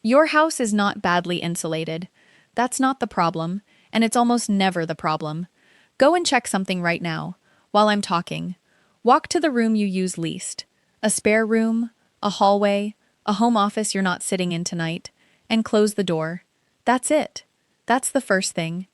Your house is not badly insulated. That's not the problem, and it's almost never the problem. Go and check something right now. While I'm talking, walk to the room you use least. A spare room, a hallway, a home office you're not sitting in tonight, and close the door. That's it. That's the first thing.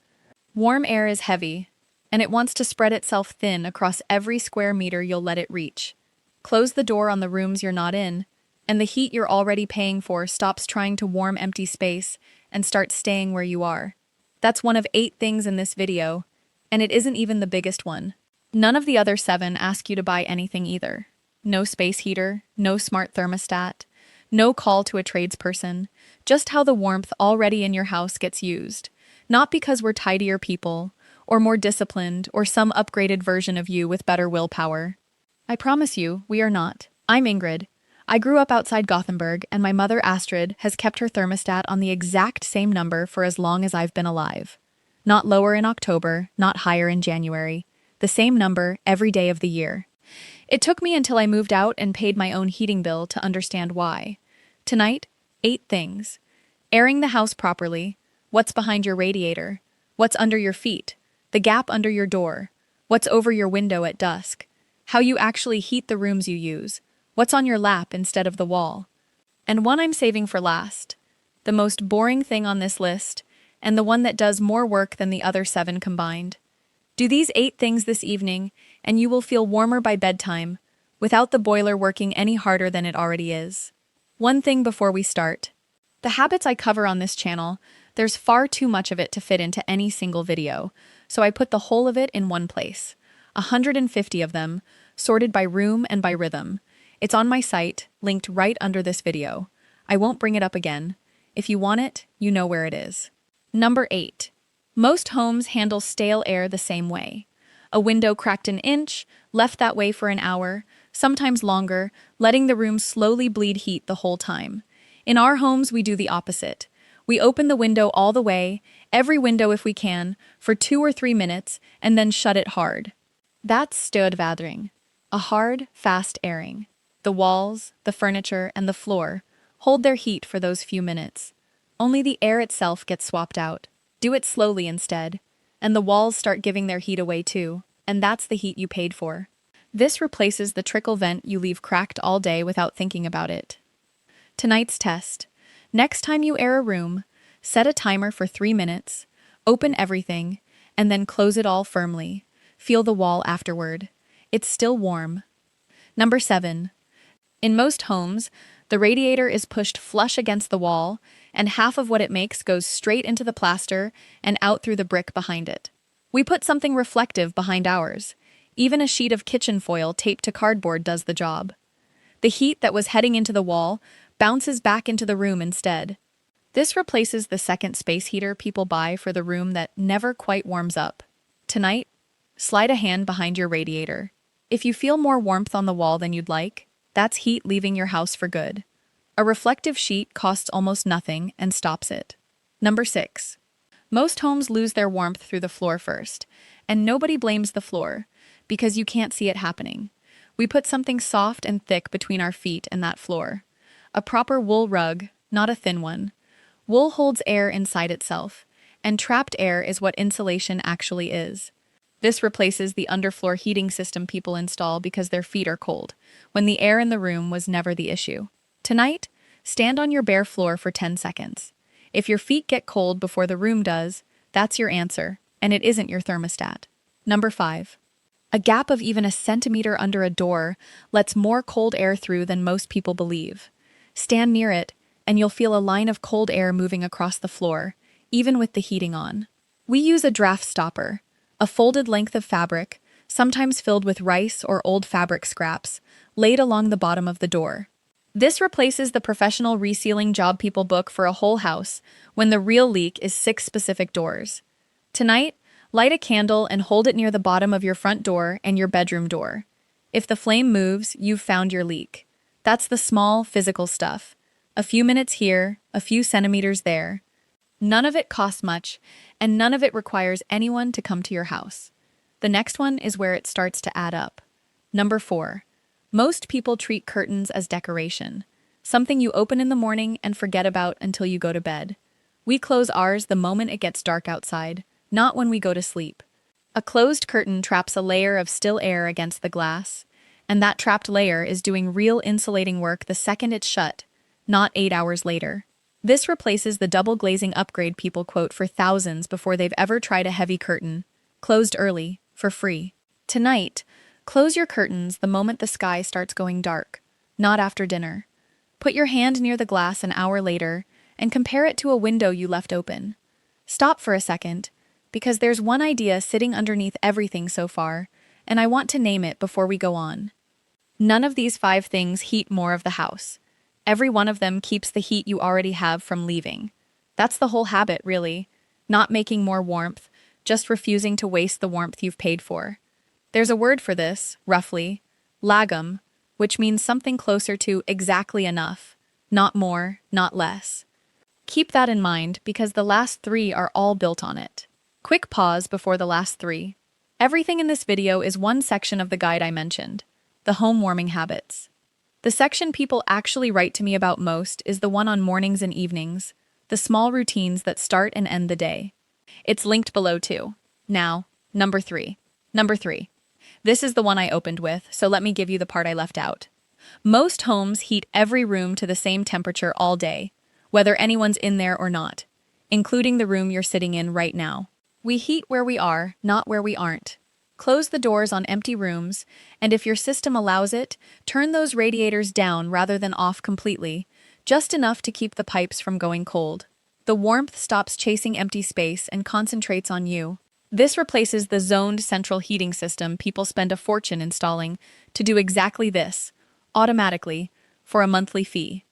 Warm air is heavy, and it wants to spread itself thin across every square meter you'll let it reach. Close the door on the rooms you're not in, and the heat you're already paying for stops trying to warm empty space and starts staying where you are. That's one of 8 things in this video, and it isn't even the biggest one. None of the other 7 ask you to buy anything either. No space heater, no smart thermostat, no call to a tradesperson, just how the warmth already in your house gets used. Not because we're tidier people, or more disciplined, or some upgraded version of you with better willpower. I promise you, we are not. I'm Ingrid. I grew up outside Gothenburg, and my mother Astrid has kept her thermostat on the exact same number for as long as I've been alive. Not lower in October, not higher in January. The same number every day of the year. It took me until I moved out and paid my own heating bill to understand why. Tonight, 8 things. Airing the house properly. What's behind your radiator? What's under your feet? The gap under your door? What's over your window at dusk? How you actually heat the rooms you use? What's on your lap instead of the wall? And one I'm saving for last. The most boring thing on this list, and the one that does more work than the other 7 combined. Do these 8 things this evening, and you will feel warmer by bedtime, without the boiler working any harder than it already is. One thing before we start. The habits I cover on this channel, there's far too much of it to fit into any single video, so I put the whole of it in one place. 150 of them, sorted by room and by rhythm. It's on my site, linked right under this video. I won't bring it up again. If you want it, you know where it is. Number 8. Most homes handle stale air the same way. A window cracked an inch, left that way for an hour, sometimes longer, letting the room slowly bleed heat the whole time. In our homes, we do the opposite. We open the window all the way, every window if we can, for 2 or 3 minutes, and then shut it hard. That's stödvädring. A hard, fast airing. The walls, the furniture, and the floor hold their heat for those few minutes. Only the air itself gets swapped out. Do it slowly instead. And the walls start giving their heat away too, and that's the heat you paid for. This replaces the trickle vent you leave cracked all day without thinking about it. Tonight's test. Next time you air a room, set a timer for 3 minutes, open everything, and then close it all firmly. Feel the wall afterward. It's still warm. Number 7. In most homes, the radiator is pushed flush against the wall, and half of what it makes goes straight into the plaster and out through the brick behind it. We put something reflective behind ours. Even a sheet of kitchen foil taped to cardboard does the job. The heat that was heading into the wall bounces back into the room instead. This replaces the second space heater people buy for the room that never quite warms up. Tonight, slide a hand behind your radiator. If you feel more warmth on the wall than you'd like, that's heat leaving your house for good. A reflective sheet costs almost nothing and stops it. Number 6. Most homes lose their warmth through the floor first, and nobody blames the floor, because you can't see it happening. We put something soft and thick between our feet and that floor. A proper wool rug, not a thin one. Wool holds air inside itself, and trapped air is what insulation actually is. This replaces the underfloor heating system people install because their feet are cold, when the air in the room was never the issue. Tonight, stand on your bare floor for 10 seconds. If your feet get cold before the room does, that's your answer, and it isn't your thermostat. Number 5. A gap of even a centimeter under a door lets more cold air through than most people believe. Stand near it, and you'll feel a line of cold air moving across the floor, even with the heating on. We use a draft stopper, a folded length of fabric, sometimes filled with rice or old fabric scraps, laid along the bottom of the door. This replaces the professional resealing job people book for a whole house when the real leak is 6 specific doors. Tonight, light a candle and hold it near the bottom of your front door and your bedroom door. If the flame moves, you've found your leak. That's the small, physical stuff. A few minutes here, a few centimeters there. None of it costs much, and none of it requires anyone to come to your house. The next one is where it starts to add up. Number 4. Most people treat curtains as decoration. something you open in the morning and forget about until you go to bed. We close ours the moment it gets dark outside, not when we go to sleep. A closed curtain traps a layer of still air against the glass, and that trapped layer is doing real insulating work the second it's shut, not 8 hours later. This replaces the double glazing upgrade people quote for thousands before they've ever tried a heavy curtain, closed early, for free. Tonight, close your curtains the moment the sky starts going dark, not after dinner. Put your hand near the glass an hour later and compare it to a window you left open. Stop for a second, because there's one idea sitting underneath everything so far, and I want to name it before we go on. None of these 5 things heat more of the house. Every one of them keeps the heat you already have from leaving. That's the whole habit, really. Not making more warmth, just refusing to waste the warmth you've paid for. There's a word for this, roughly, lagom, which means something closer to exactly enough, not more, not less. Keep that in mind because the last 3 are all built on it. Quick pause before the last 3. Everything in this video is one section of the guide I mentioned, the home warming habits. The section people actually write to me about most is the one on mornings and evenings, the small routines that start and end the day. It's linked below too. Now, number 3. Number 3. This is the one I opened with, so let me give you the part I left out. Most homes heat every room to the same temperature all day, whether anyone's in there or not, including the room you're sitting in right now. We heat where we are, not where we aren't. Close the doors on empty rooms, and if your system allows it, turn those radiators down rather than off completely, just enough to keep the pipes from going cold. The warmth stops chasing empty space and concentrates on you. This replaces the zoned central heating system people spend a fortune installing to do exactly this, automatically, for a monthly fee.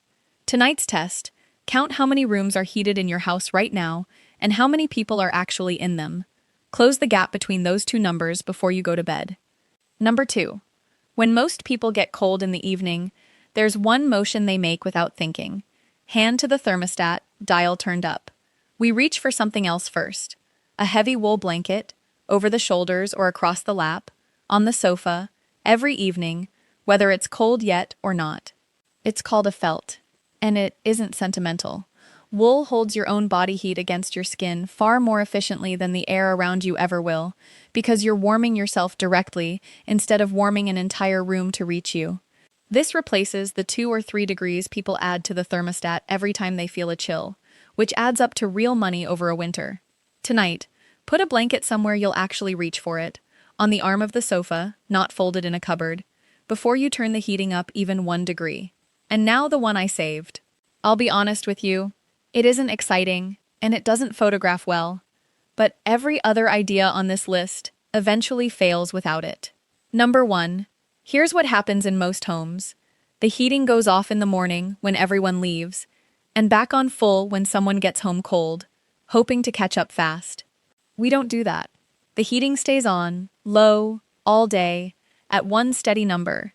Tonight's test: count how many rooms are heated in your house right now and how many people are actually in them. Close the gap between those 2 numbers before you go to bed. Number 2. When most people get cold in the evening, there's one motion they make without thinking. Hand to the thermostat, dial turned up. We reach for something else first. A heavy wool blanket, over the shoulders or across the lap, on the sofa, every evening, whether it's cold yet or not. It's called a felt, and it isn't sentimental. Wool holds your own body heat against your skin far more efficiently than the air around you ever will, because you're warming yourself directly instead of warming an entire room to reach you. This replaces the 2 or 3 degrees people add to the thermostat every time they feel a chill, which adds up to real money over a winter. Tonight, put a blanket somewhere you'll actually reach for it, on the arm of the sofa, not folded in a cupboard, before you turn the heating up even 1 degree. And now the one I saved. I'll be honest with you, it isn't exciting, and it doesn't photograph well, but every other idea on this list eventually fails without it. Number 1. Here's what happens in most homes. The heating goes off in the morning when everyone leaves, and back on full when someone gets home cold, hoping to catch up fast. We don't do that. The heating stays on, low, all day, at one steady number.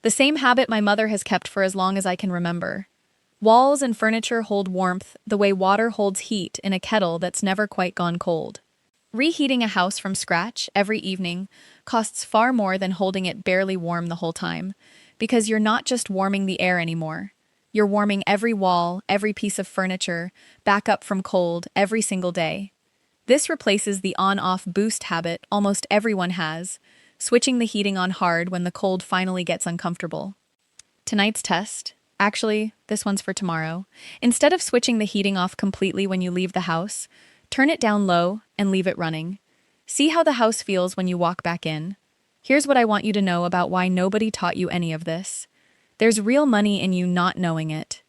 The same habit my mother has kept for as long as I can remember. Walls and furniture hold warmth the way water holds heat in a kettle that's never quite gone cold. Reheating a house from scratch every evening costs far more than holding it barely warm the whole time, because you're not just warming the air anymore. You're warming every wall, every piece of furniture, back up from cold every single day. This replaces the on-off boost habit almost everyone has, switching the heating on hard when the cold finally gets uncomfortable. Tonight's test. Actually, this one's for tomorrow. Instead of switching the heating off completely when you leave the house, turn it down low and leave it running. See how the house feels when you walk back in. Here's what I want you to know about why nobody taught you any of this. There's real money in you not knowing it.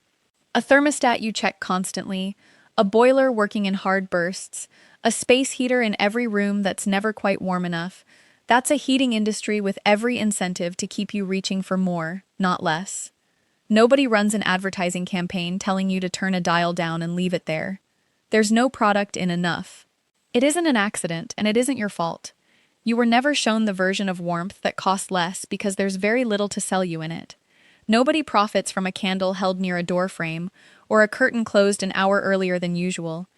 A thermostat you check constantly, a boiler working in hard bursts, a space heater in every room that's never quite warm enough. That's a heating industry with every incentive to keep you reaching for more, not less. Nobody runs an advertising campaign telling you to turn a dial down and leave it there. There's no product in enough. It isn't an accident, and it isn't your fault. You were never shown the version of warmth that costs less because there's very little to sell you in it. Nobody profits from a candle held near a door frame or a curtain closed an hour earlier than usual.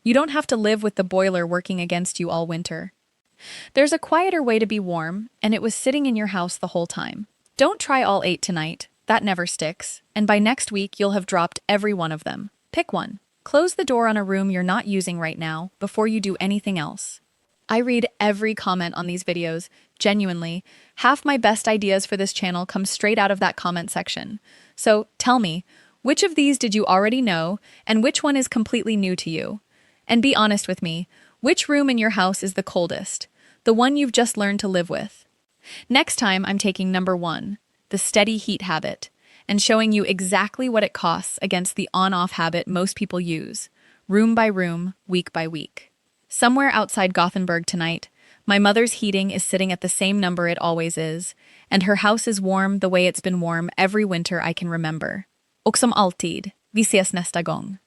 You don't have to live with the boiler working against you all winter. There's a quieter way to be warm, and it was sitting in your house the whole time. Don't try all 8 tonight. That never sticks, and by next week you'll have dropped every one of them. Pick one. Close the door on a room you're not using right now before you do anything else. I read every comment on these videos, genuinely. Half my best ideas for this channel come straight out of that comment section. So tell me, which of these did you already know, and which one is completely new to you? And be honest with me, which room in your house is the coldest? The one you've just learned to live with? Next time, I'm taking number 1, the steady heat habit, and showing you exactly what it costs against the on-off habit most people use, room by room, week by week. Somewhere outside Gothenburg tonight, my mother's heating is sitting at the same number it always is, and her house is warm the way it's been warm every winter I can remember. Och som alltid, vi ses nästa gång.